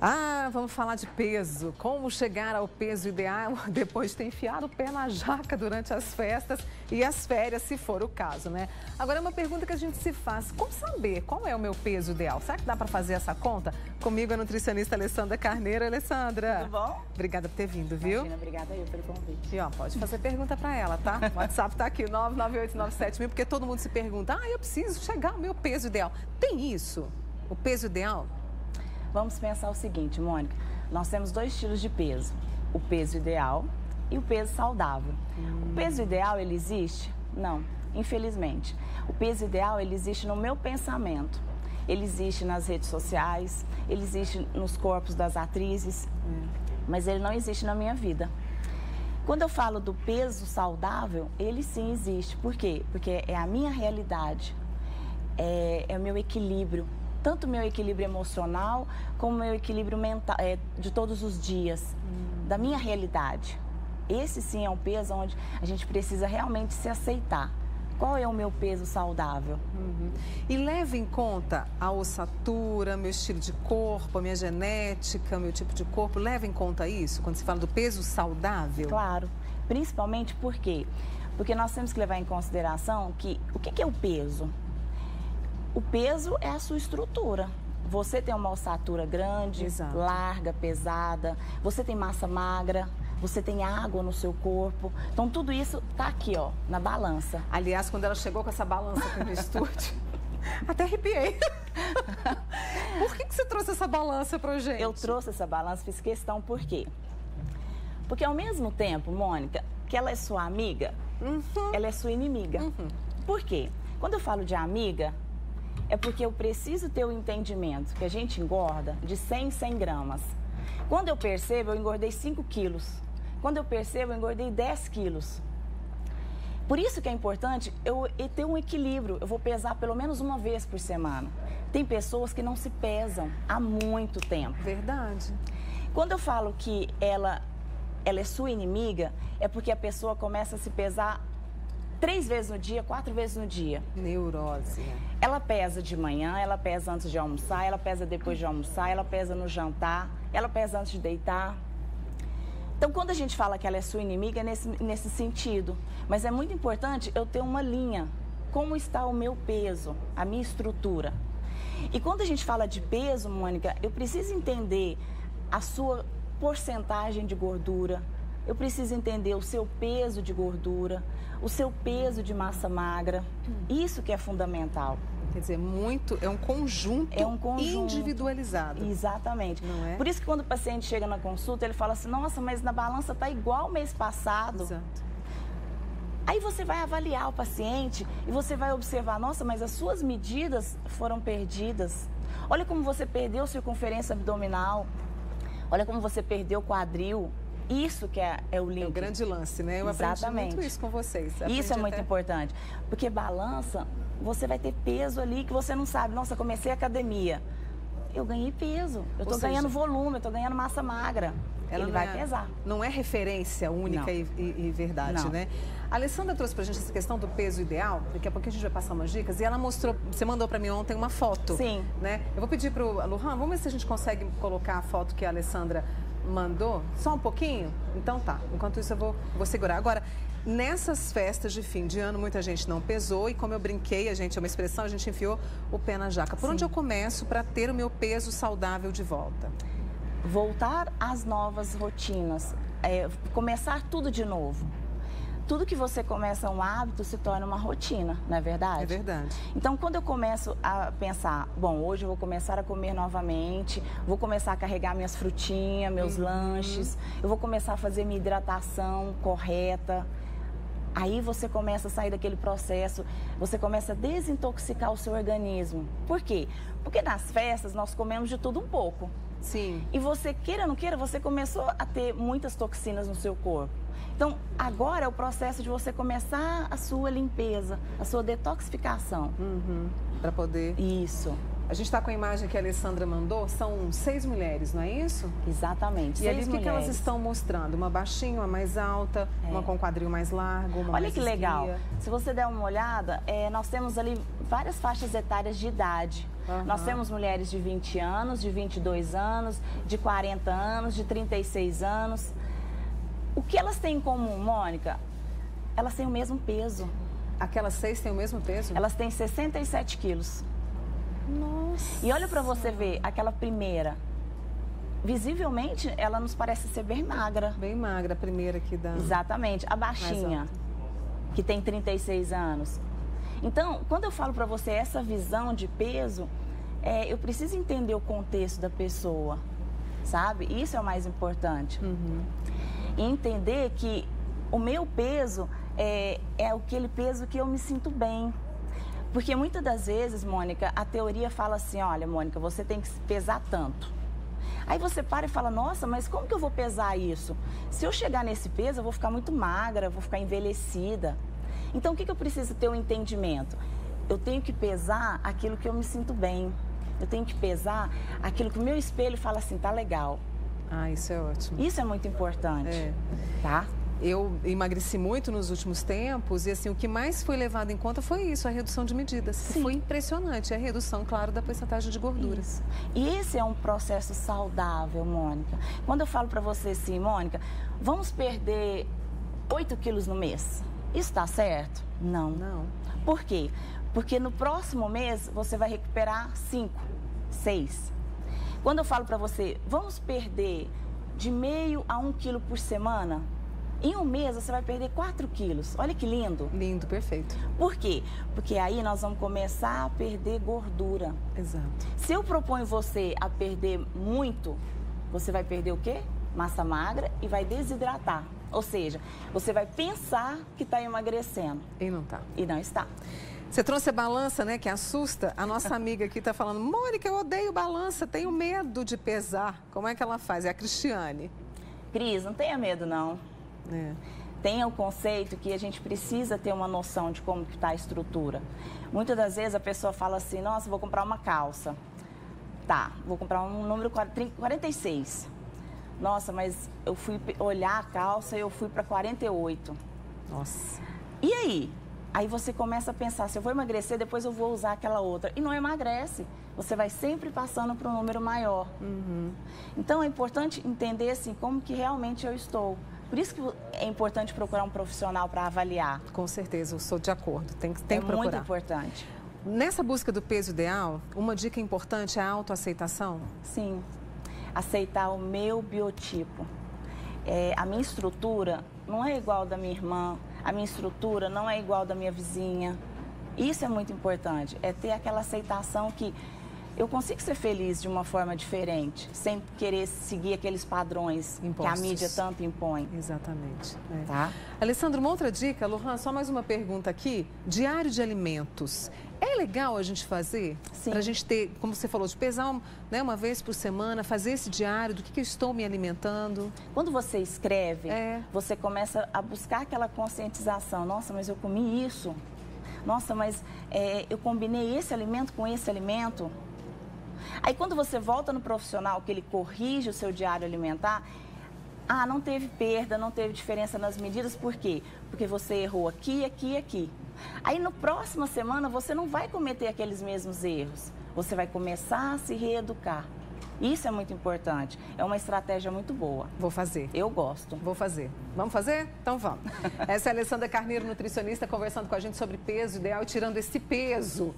Ah, vamos falar de peso. Como chegar ao peso ideal depois de ter enfiado o pé na jaca durante as festas e as férias, se for o caso, né? Agora, é uma pergunta que a gente se faz. Como saber qual é o meu peso ideal? Será que dá para fazer essa conta? Comigo a nutricionista Alessandra Carneiro. Alessandra. Tudo bom? Obrigada por ter vindo, viu? Imagina, obrigada eu pelo convite. E ó, pode fazer pergunta para ela, tá? O WhatsApp tá aqui, 99897.000, porque todo mundo se pergunta, eu preciso chegar ao meu peso ideal. Tem isso? O peso ideal? Vamos pensar o seguinte, Mônica, nós temos dois estilos de peso, o peso ideal e o peso saudável. O peso ideal, ele existe? Não, infelizmente. O peso ideal, ele existe no meu pensamento, ele existe nas redes sociais, ele existe nos corpos das atrizes, mas ele não existe na minha vida. Quando eu falo do peso saudável, ele sim existe. Por quê? Porque é a minha realidade, é o meu equilíbrio. Tanto o meu equilíbrio emocional, como o meu equilíbrio mental, de todos os dias, da minha realidade. Esse sim é um peso onde a gente precisa realmente se aceitar. Qual é o meu peso saudável? E leva em conta a ossatura, meu estilo de corpo, a minha genética, meu tipo de corpo. Leva em conta isso quando se fala do peso saudável? Claro, principalmente por quê? Porque nós temos que levar em consideração que o que é o peso? O peso é a sua estrutura. Você tem uma ossatura grande, Exato. larga, pesada, você tem massa magra, você tem água no seu corpo. Então, tudo isso tá aqui, ó, na balança. Aliás, quando ela chegou com essa balança aqui no estúdio, até arrepiei. Por que você trouxe essa balança pra gente? Eu trouxe essa balança, fiz questão, por quê? Porque ao mesmo tempo, Mônica, que ela é sua amiga, ela é sua inimiga. Por quê? Quando eu falo de amiga, é porque eu preciso ter o entendimento que a gente engorda de 100 em 100 gramas. Quando eu percebo, eu engordei 5 quilos. Quando eu percebo, eu engordei 10 quilos. Por isso que é importante eu ter um equilíbrio. Eu vou pesar pelo menos uma vez por semana. Tem pessoas que não se pesam há muito tempo. Verdade. Quando eu falo que ela é sua inimiga, é porque a pessoa começa a se pesar 3 vezes no dia, 4 vezes no dia. Neurose. Ela pesa de manhã, ela pesa antes de almoçar, ela pesa depois de almoçar, ela pesa no jantar, ela pesa antes de deitar. Então, quando a gente fala que ela é sua inimiga, é nesse sentido. Mas é muito importante eu ter uma linha. Como está o meu peso, a minha estrutura? E quando a gente fala de peso, Mônica, eu preciso entender a sua porcentagem de gordura. Eu preciso entender o seu peso de gordura, o seu peso de massa magra. Isso que é fundamental. Quer dizer, é um conjunto individualizado. Exatamente. Não é? Por isso que quando o paciente chega na consulta, ele fala assim, nossa, mas na balança está igual ao mês passado. Exato. Aí você vai avaliar o paciente e você vai observar, nossa, mas as suas medidas foram perdidas. Olha como você perdeu circunferência abdominal. Olha como você perdeu o quadril. Isso que é o link. É o grande lance, né? Eu aprendi muito isso com vocês. Isso é muito importante. Porque balança, você vai ter peso ali que você não sabe. Nossa, comecei a academia. Eu ganhei peso. Eu estou ganhando volume, eu estou ganhando massa magra. Ele vai pesar. Não é referência única e verdade, né? A Alessandra trouxe pra gente essa questão do peso ideal. Daqui a pouco a gente vai passar umas dicas. E ela mostrou, você mandou pra mim ontem uma foto. Sim. Né? Eu vou pedir pro Luhan, vamos ver se a gente consegue colocar a foto que a Alessandra mandou, só um pouquinho? Então tá, enquanto isso eu vou segurar. Agora, nessas festas de fim de ano, muita gente não pesou e como eu brinquei, é uma expressão, a gente enfiou o pé na jaca. Por onde eu começo para ter o meu peso saudável de volta? Voltar às novas rotinas, começar tudo de novo. Tudo que você começa um hábito se torna uma rotina, não é verdade? É verdade. Então, quando eu começo a pensar, bom, hoje eu vou começar a comer novamente, vou começar a carregar minhas frutinhas, meus lanches, eu vou começar a fazer minha hidratação correta. Aí você começa a sair daquele processo, você começa a desintoxicar o seu organismo. Por quê? Porque nas festas nós comemos de tudo um pouco. Sim. E você, queira ou não queira, você começou a ter muitas toxinas no seu corpo. Então, agora é o processo de você começar a sua limpeza, a sua detoxificação. Para poder... Isso. A gente está com a imagem que a Alessandra mandou, são 6 mulheres, não é isso? Exatamente, e 6 mulheres. E ali o que elas estão mostrando? Uma baixinha, uma mais alta, uma com quadril mais largo, uma Olha mais que legal, se você der uma olhada, nós temos ali várias faixas etárias de idade. Nós temos mulheres de 20 anos, de 22 anos, de 40 anos, de 36 anos. O que elas têm em comum, Mônica? Elas têm o mesmo peso. Aquelas 6 têm o mesmo peso? Elas têm 67 quilos. Nossa! E olha para você ver, aquela primeira, visivelmente, ela nos parece ser bem magra. Bem magra, a primeira aqui da... Exatamente. A baixinha, que tem 36 anos. Então, quando eu falo para você essa visão de peso, eu preciso entender o contexto da pessoa, sabe? Isso é o mais importante. E entender que o meu peso é aquele peso que eu me sinto bem. Porque muitas das vezes, Mônica, a teoria fala assim, olha, Mônica, você tem que pesar tanto. Aí você para e fala, nossa, mas como que eu vou pesar isso? Se eu chegar nesse peso, eu vou ficar muito magra, eu vou ficar envelhecida. Então, o que eu preciso ter um entendimento? Eu tenho que pesar aquilo que eu me sinto bem. Eu tenho que pesar aquilo que o meu espelho fala assim, tá legal. Ah, isso é ótimo. Isso é muito importante, tá? Eu emagreci muito nos últimos tempos e, assim, o que mais foi levado em conta foi isso, a redução de medidas. Sim. Foi impressionante, a redução, claro, da porcentagem de gorduras. Isso. E esse é um processo saudável, Mônica. Quando eu falo para você assim, Mônica, vamos perder 8 quilos no mês. Isso está certo? Não. Não. Por quê? Porque no próximo mês você vai recuperar 5, 6. Quando eu falo para você, vamos perder de meio a 1 quilo por semana, em um mês você vai perder 4 quilos. Olha que lindo. Lindo, perfeito. Por quê? Porque aí nós vamos começar a perder gordura. Exato. Se eu proponho você a perder muito, você vai perder o quê? Massa magra e vai desidratar. Ou seja, você vai pensar que está emagrecendo. E não tá. E não está. Você trouxe a balança, né, que assusta. A nossa amiga aqui está falando, Mônica, eu odeio balança, tenho medo de pesar. Como é que ela faz? É a Cristiane. Cris, não tenha medo, não. É. Tenha o conceito que a gente precisa ter uma noção de como está a estrutura. Muitas das vezes a pessoa fala assim, nossa, vou comprar uma calça. Tá, vou comprar um número 46. Nossa, mas eu fui olhar a calça e eu fui para 48. Nossa. E aí? Aí você começa a pensar, se eu vou emagrecer, depois eu vou usar aquela outra. E não emagrece. Você vai sempre passando para um número maior. Então é importante entender assim, como que realmente eu estou. Por isso que é importante procurar um profissional para avaliar. Com certeza, eu sou de acordo. Tem que procurar. É muito importante. Nessa busca do peso ideal, uma dica importante é a autoaceitação? Sim. Aceitar o meu biotipo. A minha estrutura não é igual da minha irmã, a minha estrutura não é igual da minha vizinha. Isso é muito importante, é ter aquela aceitação que eu consigo ser feliz de uma forma diferente, sem querer seguir aqueles padrões impostos que a mídia tanto impõe. Exatamente. Tá? Alessandra, uma outra dica, Lohan, só mais uma pergunta aqui. Diário de alimentos. É legal a gente fazer? Sim. Para a gente ter, como você falou, de pesar uma vez por semana, fazer esse diário do que eu estou me alimentando. Quando você escreve, você começa a buscar aquela conscientização. Nossa, mas eu comi isso. Nossa, mas eu combinei esse alimento com esse alimento. Aí quando você volta no profissional, que ele corrige o seu diário alimentar, não teve perda, não teve diferença nas medidas, por quê? Porque você errou aqui, aqui e aqui. Aí na próxima semana você não vai cometer aqueles mesmos erros, você vai começar a se reeducar. Isso é muito importante, é uma estratégia muito boa. Vou fazer. Eu gosto. Vou fazer. Vamos fazer? Então vamos. Essa é a Alessandra Carneiro, nutricionista, conversando com a gente sobre peso ideal e tirando esse peso,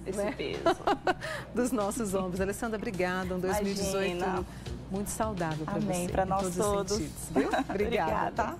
dos nossos ombros. Alessandra, obrigada. Um 2018 muito saudável para você. Amém, para nós todos. Viu? Obrigada, tá?